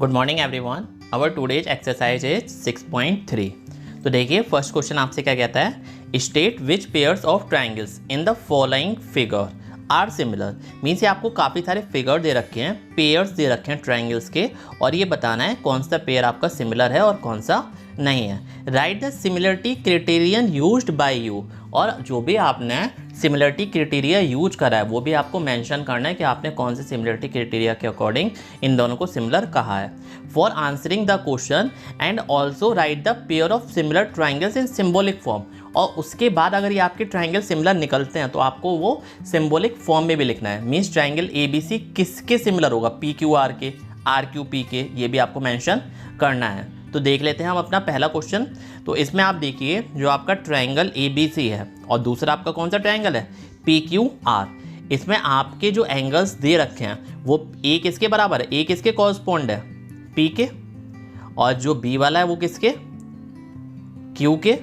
Good morning everyone. Our today's exercise is 6.3। तो देखिए first question आपसे क्या कहता है, state which pairs of triangles in the following figure are similar. Means ये आपको काफ़ी सारे फिगर दे रखे हैं, पेयर्स दे रखे हैं ट्राइंगल्स के, और ये बताना है कौन सा पेयर आपका सिमिलर है और कौन सा नहीं है। Right the similarity criterion used by you, और जो भी आपने सिमिलरिटी क्राइटेरिया यूज करा है वो भी आपको मेंशन करना है कि आपने कौन से सिमिलरिटी क्राइटेरिया के अकॉर्डिंग इन दोनों को सिमिलर कहा है। For answering the question and also right the pair of similar triangles in symbolic form, और उसके बाद अगर ये आपके ट्राइंगल सिमिलर निकलते हैं तो आपको वो सिम्बॉलिक फॉर्म में भी लिखना है। मीन्स ट्राइंगल ABC किसके सिमिलर होगा, PQR के, RQP के, ये भी आपको मेंशन करना है। तो देख लेते हैं हम अपना पहला क्वेश्चन। तो इसमें आप देखिए जो आपका ट्राइंगल ABC है और दूसरा आपका कौन सा ट्राइंगल है, PQR। इसमें आपके जो एंगल्स दे रखे हैं वो A किसके बराबर है, A किसके कॉरस्पॉन्ड है, P के, और जो B वाला है वो किसके, Q के,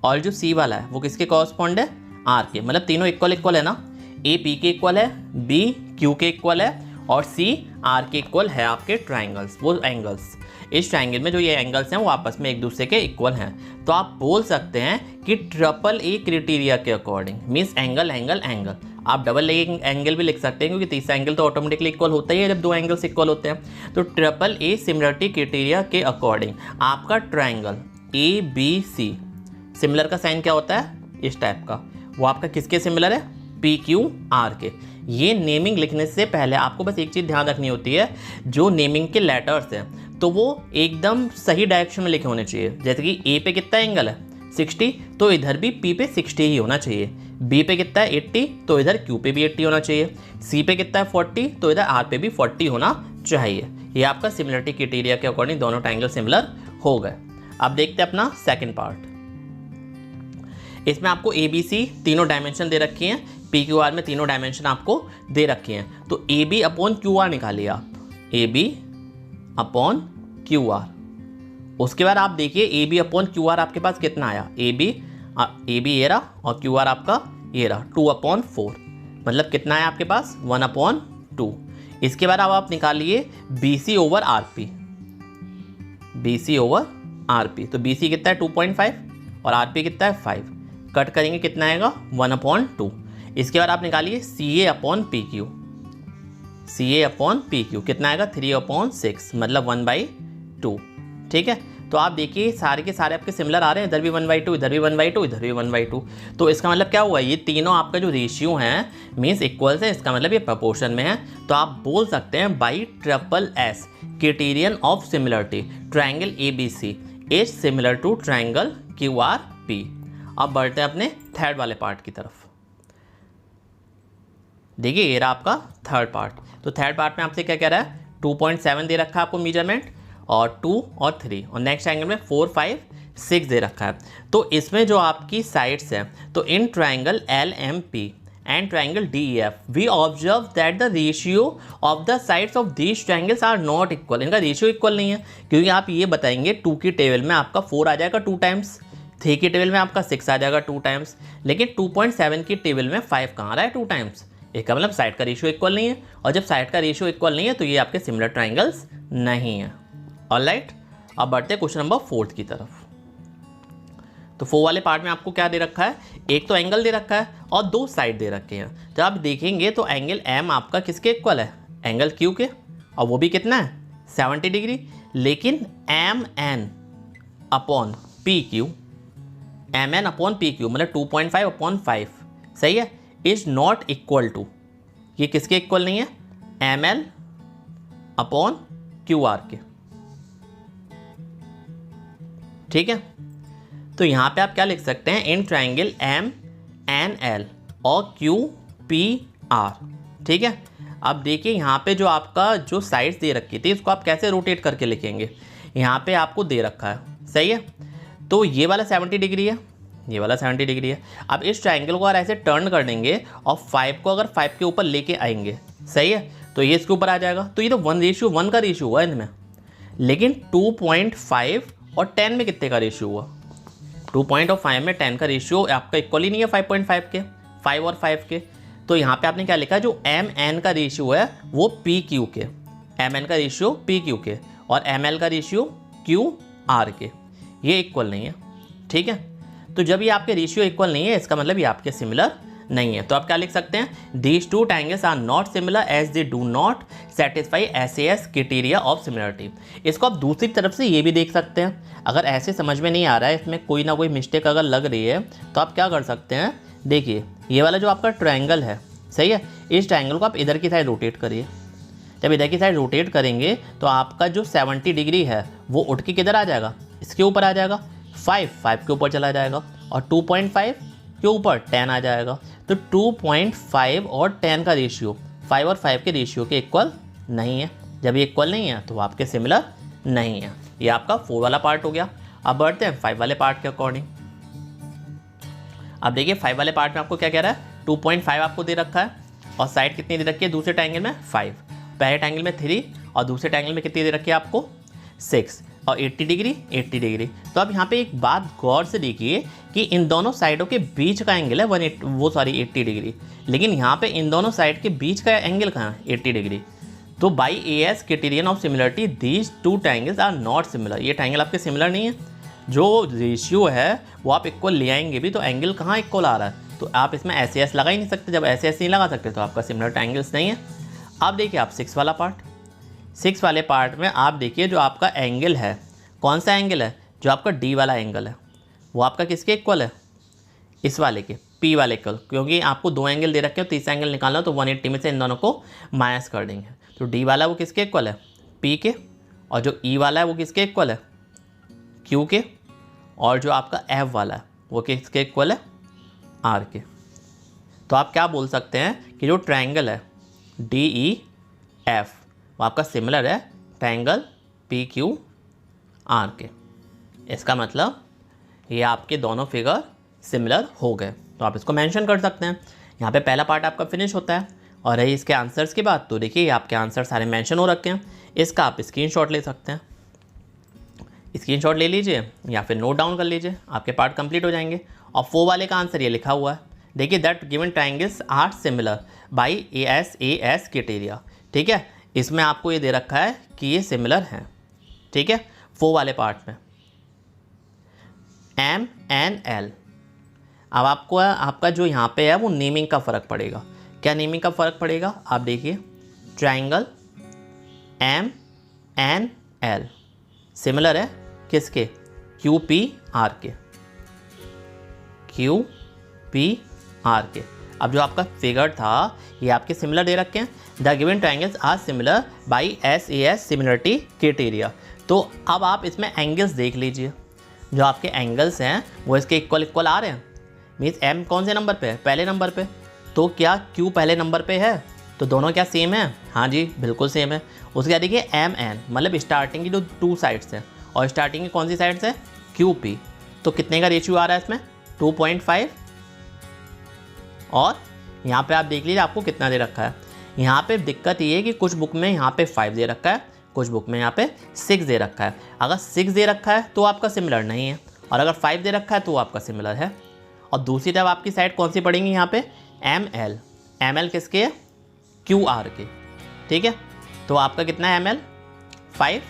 और जो C वाला है वो किसके कॉरस्पॉन्ड है, R के। मतलब तीनों इक्वल है ना, A P के इक्वल है, B Q के इक्वल है और C R के इक्वल है आपके ट्राइंगल्स, वो एंगल्स। इस ट्राइंगल में जो ये एंगल्स हैं वो आपस में एक दूसरे के इक्वल हैं। तो आप बोल सकते हैं कि ट्रिपल ए क्राइटेरिया के according, means angle angle angle. आप डबल ए एंगल भी लिख सकते हैं क्योंकि तीसरा एंगल तो ऑटोमेटिकली इक्वल होता ही है जब दो एंगल्स इक्वल होते हैं। तो ट्रिपल ए सिमिलरिटी क्राइटेरिया के अकॉर्डिंग आपका ट्राइंगल ABC, सिमिलर का साइन क्या होता है, इस टाइप का, वो आपका किसके सिमिलर है, PQR के। ये नेमिंग लिखने से पहले आपको बस एक चीज़ ध्यान रखनी होती है, जो नेमिंग के लेटर्स हैं तो वो एकदम सही डायरेक्शन में लिखे होने चाहिए। जैसे कि A पे कितना एंगल है 60, तो इधर भी P पे 60 ही होना चाहिए। B पे कितना है 80, तो इधर Q पे भी 80 होना चाहिए। C पे कितना है 40, तो इधर R पे भी 40 होना चाहिए। ये आपका सिमिलरिटी क्राइटेरिया के अकॉर्डिंग दोनों ट्राइंगल सिमिलर हो गए। अब देखते हैं अपना सेकेंड पार्ट। इसमें आपको ABC तीनों डायमेंशन दे रखी हैं, PQR में तीनों डायमेंशन आपको दे रखे हैं। तो AB अपॉन QR निकालिए आप, AB अपॉन QR। उसके बाद आप देखिए AB अपॉन QR आपके पास कितना आया, AB ये रहा और QR आपका ये रहा 2/4, मतलब कितना है आपके पास 1/2। इसके बाद अब आप निकालिए BC over RP, BC over RP। तो BC कितना है 2.5 और RP कितना है 5, कट करेंगे कितना आएगा 1/2। इसके बाद आप निकालिए CA upon PQ, CA upon PQ कितना आएगा 3/6, मतलब 1/2। ठीक है, तो आप देखिए सारे के सारे आपके सिमिलर आ रहे हैं, इधर भी 1/2, इधर भी 1/2, इधर भी 1/2। तो इसका मतलब क्या हुआ, ये तीनों आपका जो रेशियो हैं मीन्स इक्वल्स है, इसका मतलब ये प्रपोर्शन में है। तो आप बोल सकते हैं by SSS criterion of similarity triangle ABC is similar to triangle QRP। अब बढ़ते हैं अपने थर्ड वाले पार्ट की तरफ। देखिए ये रहा आपका थर्ड पार्ट। तो थर्ड पार्ट में आपसे क्या कह रहा है, 2.7 दे रखा है आपको मेजरमेंट, और 2 और 3, और नेक्स्ट एंगल में 4, 5, 6 दे रखा है। तो इसमें जो आपकी साइड्स हैं, तो in triangle LMP and triangle DEF we observe that the ratio of the sides of these triangles are not equal. इनका रेशियो इक्वल नहीं है, क्योंकि आप ये बताएंगे 2 की टेबल में आपका 4 आ जाएगा 2 टाइम्स, 3 की टेबल में आपका 6 आ जाएगा 2 टाइम्स, लेकिन 2.7 की टेबल में 5 कहाँ आ रहा है 2 टाइम्स। इसका मतलब साइड का रेशियो इक्वल नहीं है, और जब साइड का रेशियो इक्वल नहीं है तो ये आपके सिमिलर ट्राइंगल्स नहीं है। ऑलराइट, अब बढ़ते हैं क्वेश्चन नंबर 4 की तरफ। तो 4 वाले पार्ट में आपको क्या दे रखा है, एक तो एंगल दे रखा है और 2 साइड दे रखे हैं। जब आप देखेंगे तो एंगल M आपका किसके इक्वल है, एंगल Q के, और वो भी कितना है 70 डिग्री। लेकिन MN upon PQ, MN upon PQ मतलब 2.5/5, सही है, इज नॉट इक्वल टू, ये किसके इक्वल नहीं है, ML अपॉन QR के। ठीक है, तो यहां पे आप क्या लिख सकते हैं, इन ट्राइंगल MNL और QPR। ठीक है, अब देखिए यहाँ पे जो आपका जो साइड्स दे रखी थी इसको आप कैसे रोटेट करके लिखेंगे, यहाँ पे आपको दे रखा है, सही है। तो ये वाला 70 डिग्री है, ये वाला 70 डिग्री है। अब इस ट्राइंगल को अगर ऐसे टर्न कर देंगे और 5 को अगर 5 के ऊपर लेके आएंगे, सही है, तो ये इसके ऊपर आ जाएगा। तो ये तो 1:1 का रेशियो हुआ इनमें, लेकिन 2.5 और 10 में कितने का रेशियो हुआ, 2.5 में 10 का रेशियो आपका इक्वल ही नहीं है 5.5 के, 5 और 5 के। तो यहाँ पे आपने क्या लिखा, जो MN का रेशियो है वो PQ के, MN का रेशियो PQ के, और ml का रेशियो क्यू आर के, ये इक्वल नहीं है। ठीक है, तो जब ये आपके रेशियो इक्वल नहीं है इसका मतलब ये आपके सिमिलर नहीं है। तो आप क्या लिख सकते हैं, these two triangles are not similar as they do not satisfy SAS criteria of similarity. इसको आप दूसरी तरफ से ये भी देख सकते हैं, अगर ऐसे समझ में नहीं आ रहा है, इसमें कोई ना कोई मिस्टेक अगर लग रही है तो आप क्या कर सकते हैं, देखिए ये वाला जो आपका ट्रायंगल है, सही है, इस ट्रायंगल को आप इधर की साइड रोटेट करिए। जब इधर की साइड रोटेट करेंगे तो आपका जो 70 डिग्री है वो उठ के किधर आ जाएगा, इसके ऊपर आ जाएगा, 5 के ऊपर चला जाएगा, और 2.5 के ऊपर 10 आ जाएगा। तो 2.5 और 10 का रेशियो 5 और 5 के रेशियो के इक्वल नहीं है। जब ये इक्वल नहीं है तो आपके सिमिलर नहीं है। ये आपका 4 वाला पार्ट हो गया। अब बढ़ते हैं 5 वाले पार्ट के अकॉर्डिंग। अब देखिए 5 वाले पार्ट में आपको क्या कह रहा है, 2.5 आपको दे रखा है और साइड कितनी दे रखी है दूसरे ट्रायंगल में, 5, पहले ट्रायंगल में 3 और दूसरे ट्रायंगल में कितनी दे रखी है आपको, 6, और 80 डिग्री। तो अब यहाँ पे एक बात गौर से देखिए कि इन दोनों साइडों के बीच का एंगल है 80 डिग्री, लेकिन यहाँ पे इन दोनों साइड के बीच का एंगल कहाँ है, 80 डिग्री। तो by AS criterion of similarity these two triangles are not similar. ये ट्रायंगल आपके सिमिलर नहीं है। जो रेशियो है वो आप इक्वल ले आएंगे भी तो एंगल कहाँ इक्वल आ रहा है, तो आप इसमें SAS लगा ही नहीं सकते। जब SAS नहीं लगा सकते तो आपका सिमिलर ट्रायंगल्स नहीं है। अब देखिए आप 6 वाला पार्ट, 6 वाले पार्ट में आप देखिए जो आपका एंगल है, कौन सा एंगल है, जो आपका D वाला एंगल है वो आपका किसके इक्वल है, इस वाले के, P वाले इक्वल। क्योंकि आपको 2 एंगल दे रखे हो, तीसरा एंगल निकालना हो तो 180 में से इन दोनों को माइनस कर देंगे। तो D वाला वो किसके इक्वल है, P के, और जो E वाला है वो किसके इक्वल है, Q के, और जो आपका F वाला है वो किसके इक्वल है, R के। तो आप क्या बोल सकते हैं कि जो ट्रायंगल है DEF वो आपका सिमिलर है ट्रायंगल PQR के। इसका मतलब ये आपके दोनों फिगर सिमिलर हो गए। तो आप इसको मेंशन कर सकते हैं। यहाँ पे पहला पार्ट आपका फिनिश होता है। और रही इसके आंसर्स की बात, तो देखिए आपके आंसर सारे मेंशन हो रखे हैं। इसका आप स्क्रीनशॉट ले सकते हैं, स्क्रीनशॉट ले लीजिए या फिर नोट डाउन कर लीजिए, आपके पार्ट कंप्लीट हो जाएंगे। और 4 वाले का आंसर ये लिखा हुआ है, देखिए that given triangles are similar by SAS criteria. ठीक है, इसमें आपको ये दे रखा है कि ये सिमिलर हैं। ठीक है, 4 वाले पार्ट में MNL। अब आपको आपका जो यहाँ पे है वो नेमिंग का फ़र्क पड़ेगा। क्या नेमिंग का फ़र्क पड़ेगा, आप देखिए ट्रायंगल MNL सिमिलर है किसके, QPR के, QPR के। अब जो आपका फिगर था ये आपके सिमिलर दे रखे हैं, the given triangles are similar by SAS similarity criteria. तो अब आप इसमें एंगल्स देख लीजिए, जो आपके एंगल्स हैं वो इसके इक्वल आ रहे हैं। मीन्स M कौन से नंबर पे है, पहले नंबर पे, तो क्या Q पहले नंबर पे है, तो दोनों क्या सेम है, हाँ जी बिल्कुल सेम है। उसके बाद देखिए MN मतलब स्टार्टिंग की जो 2 साइड्स हैं, और स्टार्टिंग की कौन सी साइड्स है, QP। तो कितने का रेशियो आ रहा है इसमें, 2.5। और यहाँ पे आप देख लीजिए आपको कितना दे रखा है। यहाँ पे दिक्कत ये है कि कुछ बुक में यहाँ पे 5 दे रखा है, कुछ बुक में यहाँ पे 6 दे रखा है। अगर 6 दे रखा है तो आपका सिमिलर नहीं है, और अगर 5 दे रखा है तो आपका सिमिलर है। और दूसरी तरफ आपकी साइड कौन सी पड़ेंगी, यहाँ पे ML किसके है, QR के। ठीक है, तो आपका कितना है ML 5,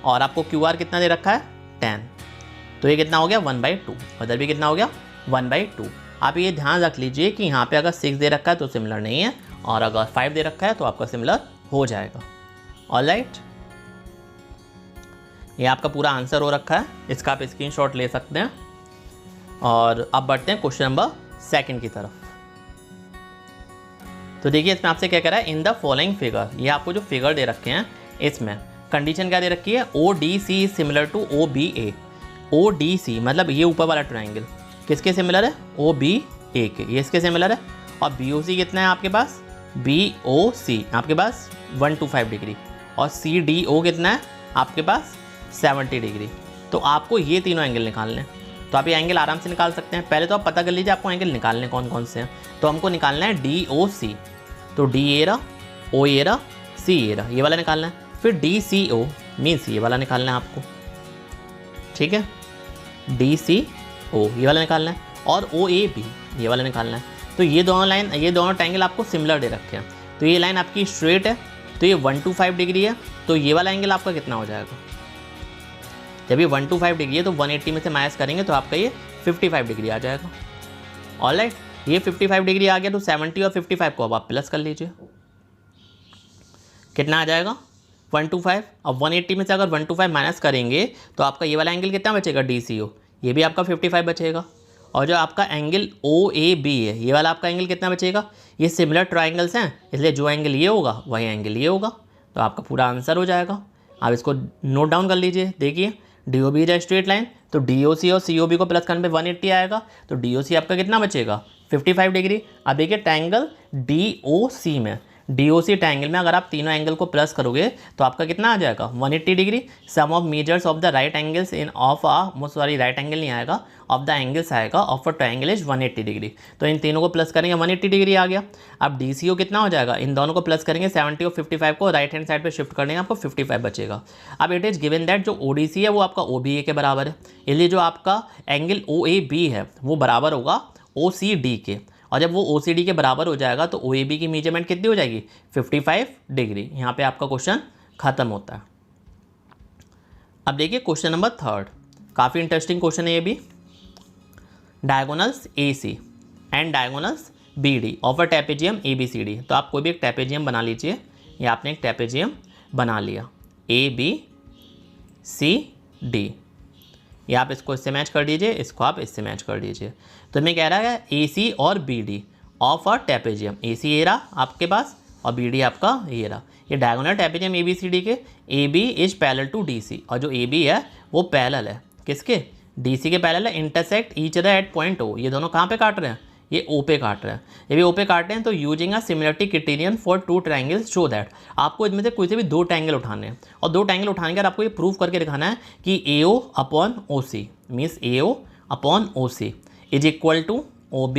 और आपको QR कितना दे रखा है 10। तो ये कितना हो गया 1/2, उधर भी कितना हो गया 1/2। आप ये ध्यान रख लीजिए कि यहाँ पे अगर 6 दे रखा है तो सिमिलर नहीं है, और अगर 5 दे रखा है तो आपका सिमिलर हो जाएगा। ऑलराइट, ये आपका पूरा आंसर हो रखा है, इसका आप स्क्रीनशॉट ले सकते हैं। और अब बढ़ते हैं क्वेश्चन नंबर 2 की तरफ। तो देखिए इसमें आपसे क्या कह रहा है, इन द फॉलोइंग फिगर, ये आपको जो फिगर दे रखे हैं इसमें कंडीशन क्या दे रखी है, ODC is similar to OBA। ODC मतलब ये ऊपर वाला ट्रायंगल किसके सिमिलर है, OBA के, ये इसके सिमिलर है। और BOC कितना है आपके पास, BOC आपके पास 125 डिग्री, और CDO कितना है आपके पास 70 डिग्री। तो आपको ये तीनों एंगल निकालने हैं। तो आप ये एंगल आराम से निकाल सकते हैं। पहले तो आप पता कर लीजिए आपको एंगल निकालने कौन कौन से हैं। तो हमको निकालना है DOC, तो D ये रहा, O ये रहा, C ये रहा, ये वाला निकालना है। फिर DCO मीन्स ये वाला निकालना है आपको। ठीक है, DCO ये वाला निकालना है, और OAB ये वाला निकालना है। तो ये दोनों लाइन, ये दोनों ट्रायंगल आपको सिमिलर दे रखे हैं। तो ये लाइन आपकी स्ट्रेट है, तो तो ये 125 डिग्री है, तो ये वाला एंगल आपका कितना हो जाएगा? जब ये 125 डिग्री है तो 180 में से माइनस करेंगे तो आपका ये 55 डिग्री आ जाएगा। ऑलराइट, ये 55 डिग्री आ गया, तो 70 और 55 को अब आप प्लस कर लीजिए, कितना आ जाएगा? 125। अब 180 में से अगर 125 माइनस करेंगे तो आपका ये वाला एंगल कितना बचेगा? DCO, ये भी आपका 55 बचेगा। और जो आपका एंगल OAB है, ये वाला आपका एंगल कितना बचेगा? ये सिमिलर ट्राइंगल्स हैं, इसलिए जो एंगल ये होगा वही एंगल ये होगा, तो आपका पूरा आंसर हो जाएगा। आप इसको नोट डाउन कर लीजिए। देखिए DOB इज स्ट्रेट लाइन, तो DOC और COB को प्लस करने पे 180 आएगा, तो DOC आपका कितना बचेगा? 55 डिग्री। अब देखिए ट्रायंगल DOC में, DOC ट्रायंगल में अगर आप तीनों एंगल को प्लस करोगे तो आपका कितना आ जाएगा? 180 degree. Sum of measures of the right angles in of right angle नहीं आएगा, ऑफ द एंगल्स आएगा, of a triangle is 180 degree. तो इन तीनों को प्लस करेंगे 180 डिग्री आ गया। अब DCO कितना हो जाएगा? इन दोनों को प्लस करेंगे 70 और 55 को राइट हैंड साइड पे शिफ्ट कर देंगे, आपको 55 बचेगा। अब इट इज गिवन दैट जो ODC है वो आपका OBA के बराबर है, इसलिए जो आपका एंगल OAB है वो बराबर होगा OCD के, और जब वो OCD के बराबर हो जाएगा तो OAB की मेजरमेंट कितनी हो जाएगी? 55 डिग्री। यहाँ पे आपका क्वेश्चन खत्म होता है। अब देखिए क्वेश्चन नंबर 3, काफ़ी इंटरेस्टिंग क्वेश्चन है ये भी। Diagonals AC and diagonals BD of a trapezium ABCD। तो आप कोई भी एक ट्रेपेजियम बना लीजिए, या आपने एक ट्रेपेजियम बना लिया ABCD, या आप इसको इससे मैच कर दीजिए, इसको आप इससे मैच कर दीजिए। तो मैं कह रहा है AC और BD of a trapezium, AC ये रहा आपके पास और BD आपका ये रहा। ये डायगोनल ट्रेपेजियम ABCD के AB is parallel to DC, और जो AB है वो पैरेलल है किसके? DC के पैरेलल है, intersect each other at point O। ये दोनों कहाँ पे काट रहे हैं? ये O पे काट रहे हैं। ये भी O पे काट रहे हैं, तो using a similarity criterion for two triangles show that, आपको इनमें से कोई से भी दो ट्रायंगल उठाने हैं, और दो ट्रायंगल उठाने के बाद आपको ये प्रूव करके दिखाना है कि AO upon OC means AO upon OC is equal to OB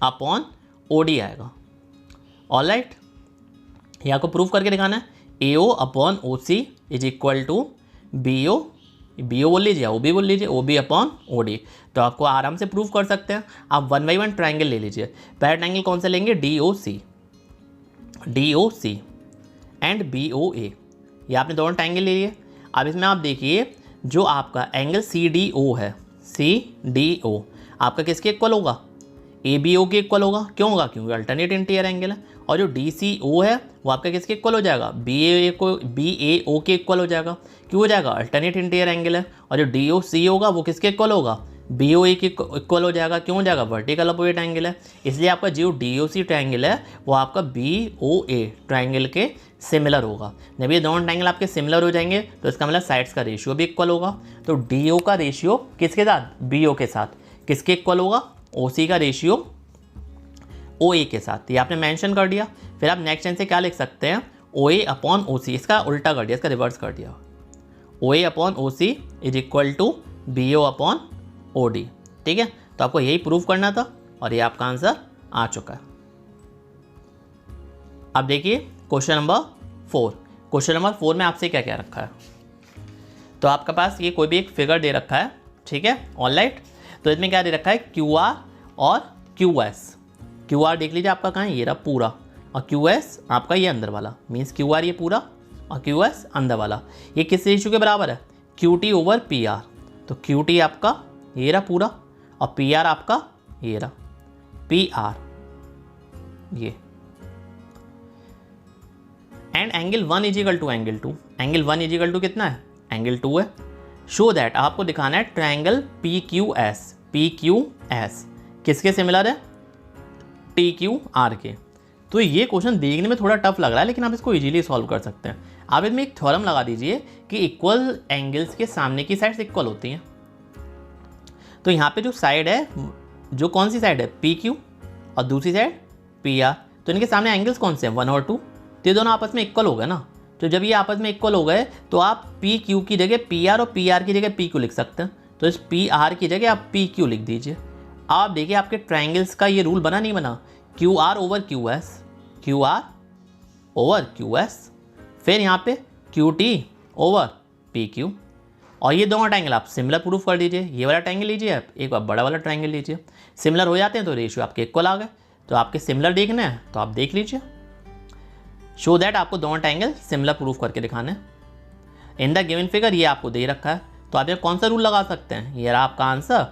upon OD आएगा। ऑलराइट, ये आपको प्रूव करके दिखाना है। AO upon OC is equal to BO बोल लीजिए, OB बोल लीजिए, OB अपॉन OD। तो आपको आराम से प्रूव कर सकते हैं। आप 1 बाई 1 ट्रायंगल ले लीजिए। पहला ट्रायंगल कौन सा लेंगे? DOC एंड BOA, ये आपने दोनों ट्रायंगल ले लिए। अब इसमें आप देखिए जो आपका एंगल CDO है, CDO आपका किसके इक्वल होगा? ABO के इक्वल होगा। क्यों होगा? क्योंकि अल्टरनेट इंटीरियर एंगल है। और जो DCO है वो आपका किसके इक्वल हो जाएगा? BAO के इक्वल हो जाएगा। क्यों हो जाएगा? अल्टरनेट इंटीरियर एंगल है। और जो DOC होगा वो किसके इक्वल होगा? BOA के इक्वल हो जाएगा। क्यों हो जाएगा? वर्टिकल अपोजिट एंगल है। इसलिए आपका जो DOC ट्रायंगल है वो आपका BOA ट्रायंगल के सिमिलर होगा। जब ये दोनों ट्रायंगल आपके सिमिलर हो जाएंगे तो इसका मतलब साइड्स का रेशियो भी इक्वल होगा। तो DO का रेशियो किसके साथ? BO के साथ। किसके इक्वल होगा? OC का रेशियो OA के साथ। ये आपने मेंशन कर दिया। फिर आप नेक्स्ट से क्या लिख सकते हैं? OA अपॉन OC, इसका उल्टा कर दिया, इसका रिवर्स कर दिया। OA upon OC is equal to BO upon OD। ठीक है, तो आपको यही प्रूव करना था और ये आपका आंसर आ चुका है। अब देखिए क्वेश्चन नंबर 4। क्वेश्चन नंबर 4 में आपसे क्या क्या रखा है? तो आपके पास ये कोई भी एक फिगर दे रखा है, ठीक है, ऑलराइट। तो इसमें क्या दे रखा है? QR और QS। QR देख लीजिए आपका कहाँ है? ये रहा पूरा, और QS आपका ये अंदर वाला, मीन्स QR ये पूरा और QS अंदर वाला। ये किस रेशियो के बराबर है? QT over PR। तो QT आपका ये रहा पूरा और PR आपका ये रहा PR ये। And angle 1 is equal to angle 2। Angle 1 is equal to कितना है? एंगल 2 है। शो दैट, आपको दिखाना है ट्रायंगल PQS किसके सिमिलर है? TQR के। तो ये क्वेश्चन देखने में थोड़ा टफ लग रहा है, लेकिन आप इसको इजीली सॉल्व कर सकते हैं। आप इसमें एक थ्योरम लगा दीजिए कि इक्वल एंगल्स के सामने की साइड्स इक्वल होती हैं। तो यहाँ पे जो साइड है, जो कौन सी साइड है? PQ और दूसरी साइड PR। तो इनके सामने एंगल्स कौन से हैं? 1 और 2। तो ये दोनों आपस में इक्वल हो गए ना। तो जब ये आपस में इक्वल हो गए तो आप PQ की जगह PR और PR की जगह PQ लिख सकते हैं। तो इस PR की जगह आप PQ लिख दीजिए। आप देखिए आपके ट्रायंगल्स का ये रूल बना नहीं बना? QR over QS, QR over QS, फिर यहाँ पे QT ओवर PQ। और ये दोनों ट्रायंगल आप सिमिलर प्रूफ कर दीजिए। ये वाला ट्रायंगल लीजिए आप, एक बार बड़ा वाला ट्रायंगल लीजिए, सिमिलर हो जाते हैं तो रेशियो आपके इक्वल आ गए। तो आपके सिमिलर देखने हैं तो आप देख लीजिए। शो दैट आपको दोनों ट्रायंगल सिमिलर प्रूफ करके दिखाना है। इन द गिवन फिगर ये आपको दे रखा है, तो आप ये कौन सा रूल लगा सकते हैं, ये रहा आपका आंसर।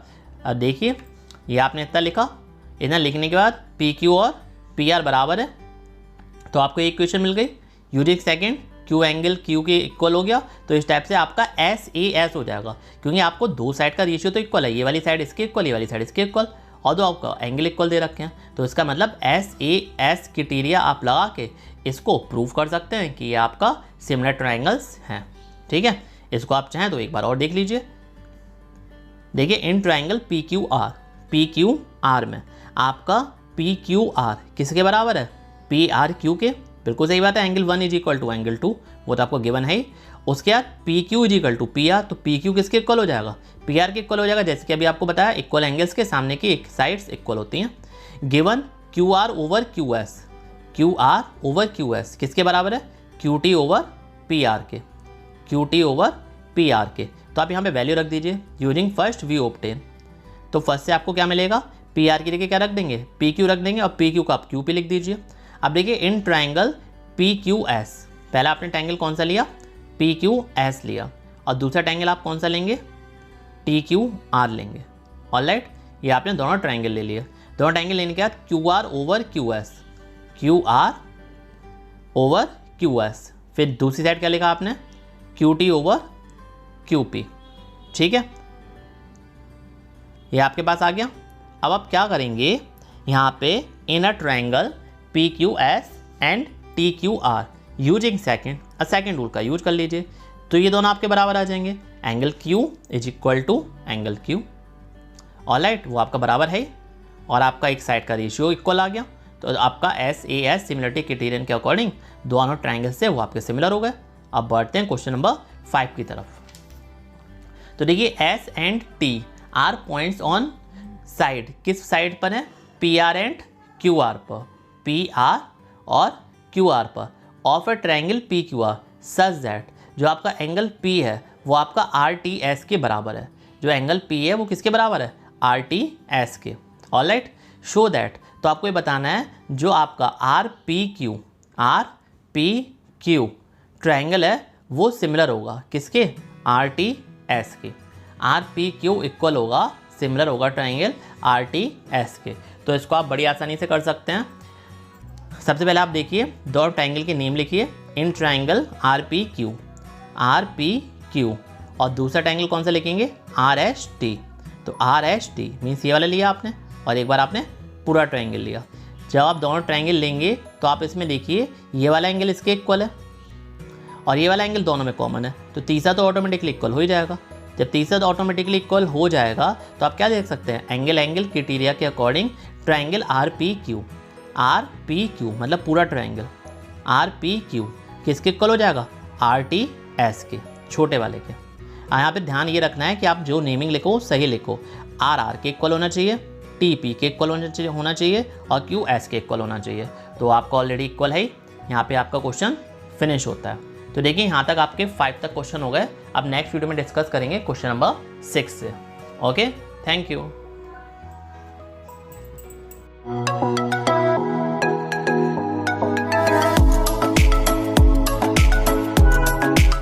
अब देखिए ये आपने इतना लिखा, इतना लिखने के बाद पी क्यू और पी आर बराबर है, तो आपको एक इक्वेशन मिल गई। Using second Q angle Q के इक्वल हो गया, तो इस टाइप से आपका एस ए एस हो जाएगा, क्योंकि आपको दो साइड का रेशियो तो इक्वल है, ये वाली साइड इसके इक्वल, ये वाली साइड इसके इक्वल, और दो आपका एंगल इक्वल दे रखे हैं, तो इसका मतलब एस ए एस क्राइटेरिया आप लगा के इसको प्रूव कर सकते हैं कि ये आपका सिमिलर ट्रायंगल्स हैं। ठीक है, इसको आप चाहें तो एक बार और देख लीजिए। देखिए in triangle P Q are में आपका पी क्यू आर किसके बराबर है, पी आर क्यू के, बिल्कुल सही बात है। Angle 1 is equal to angle 2, वो तो आपको गिवन है ही। उसके बाद P Q is equal to P R, तो पी क्यू किसके इक्वल हो जाएगा, पी आर के इक्वल हो जाएगा। जैसे कि अभी आपको बताया इक्वल एंगल्स के सामने की एक साइड्स इक्वल होती हैं। Given Q R over Q S, Q R over Q S किसके बराबर है, Q T over P R K, Q T over P R K. तो आप यहाँ पे वैल्यू रख दीजिए यूजिंग फर्स्ट वी ऑब्टेन। तो फर्स्ट से आपको क्या मिलेगा, पी आर की जगह क्या रख देंगे, पी क्यू रख देंगे, और पी क्यू को आप क्यू पी लिख दीजिए। अब देखिए in triangle P Q S, पहला आपने ट्राइंगल कौन सा लिया, पी क्यू एस लिया, और दूसरा ट्राइंगल आप कौन सा लेंगे, टी क्यू आर लेंगे। ऑलराइट, ये आपने दोनों ट्राइंगल ले लिए। दोनों ट्राइंगल लेने के बाद Q R over Q S, Q R over Q S, फिर दूसरी साइड क्या लिखा आपने, Q T over Q P. ठीक है, ये आपके पास आ गया। अब आप क्या करेंगे, यहाँ पे in a triangle P Q S and T Q R using second rule का यूज कर लीजिए, तो ये दोनों आपके बराबर आ जाएंगे। Angle Q is equal to angle Q, alright, वो आपका बराबर है, और आपका एक साइड का रेशियो इक्वल आ गया, तो आपका S A S similarity criterion के अकॉर्डिंग दोनों ट्राइंगल से वो आपके सिमिलर हो गए। अब बढ़ते हैं क्वेश्चन नंबर 5 की तरफ। तो देखिए S and T R points on side, किस साइड पर है, P R and Q R पर, पी आर और क्यू आर पर, of a triangle P Q R such that, जो आपका एंगल पी है वो आपका आर टी एस के बराबर है। जो एंगल पी है वो किसके बराबर है, आर टी एस के। ऑलराइट, शो दैट, तो आपको ये बताना है जो आपका आर पी क्यू ट्राइंगल है वो सिमिलर होगा किसके, आर टी एस के। आर पी क्यू इक्वल होगा, सिमिलर होगा ट्राइंगल आर टी एस के। तो इसको आप बड़ी आसानी से कर सकते हैं। सबसे पहले आप देखिए दो ट्राइंगल के नेम लिखिए, in triangle R P Q, और दूसरा ट्राइंगल कौन सा लिखेंगे, आर एस टी। तो आर एस टी मीन्स ये वाला लिया आपने, और एक बार आपने पूरा ट्राइंगल लिया। जब आप दोनों ट्राइंगल लेंगे तो आप इसमें देखिए ये वाला एंगल इसके इक्वल है, और ये वाला एंगल दोनों में कॉमन है, तो तीसरा तो ऑटोमेटिकली इक्वल हो ही जाएगा। जब तीसरा तो ऑटोमेटिकली इक्वल हो जाएगा तो आप क्या देख सकते हैं, एंगल क्राइटेरिया के according triangle R P Q मतलब पूरा ट्राइंगल आर पी क्यू किसके इक्वल हो जाएगा, आर टी एस के, छोटे वाले के। यहाँ पे ध्यान ये रखना है कि आप जो नेमिंग लिखो सही लिखो, आर आर के इक्वल होना चाहिए, टी पी के इक्वल होना चाहिए, और क्यू एस के इक्वल होना चाहिए। तो आपका ऑलरेडी इक्वल है, यहाँ पे आपका क्वेश्चन फिनिश होता है। तो देखिए यहाँ तक आपके 5 तक क्वेश्चन हो गए। अब नेक्स्ट वीडियो में डिस्कस करेंगे क्वेश्चन नंबर 6 से। Okay, thank you.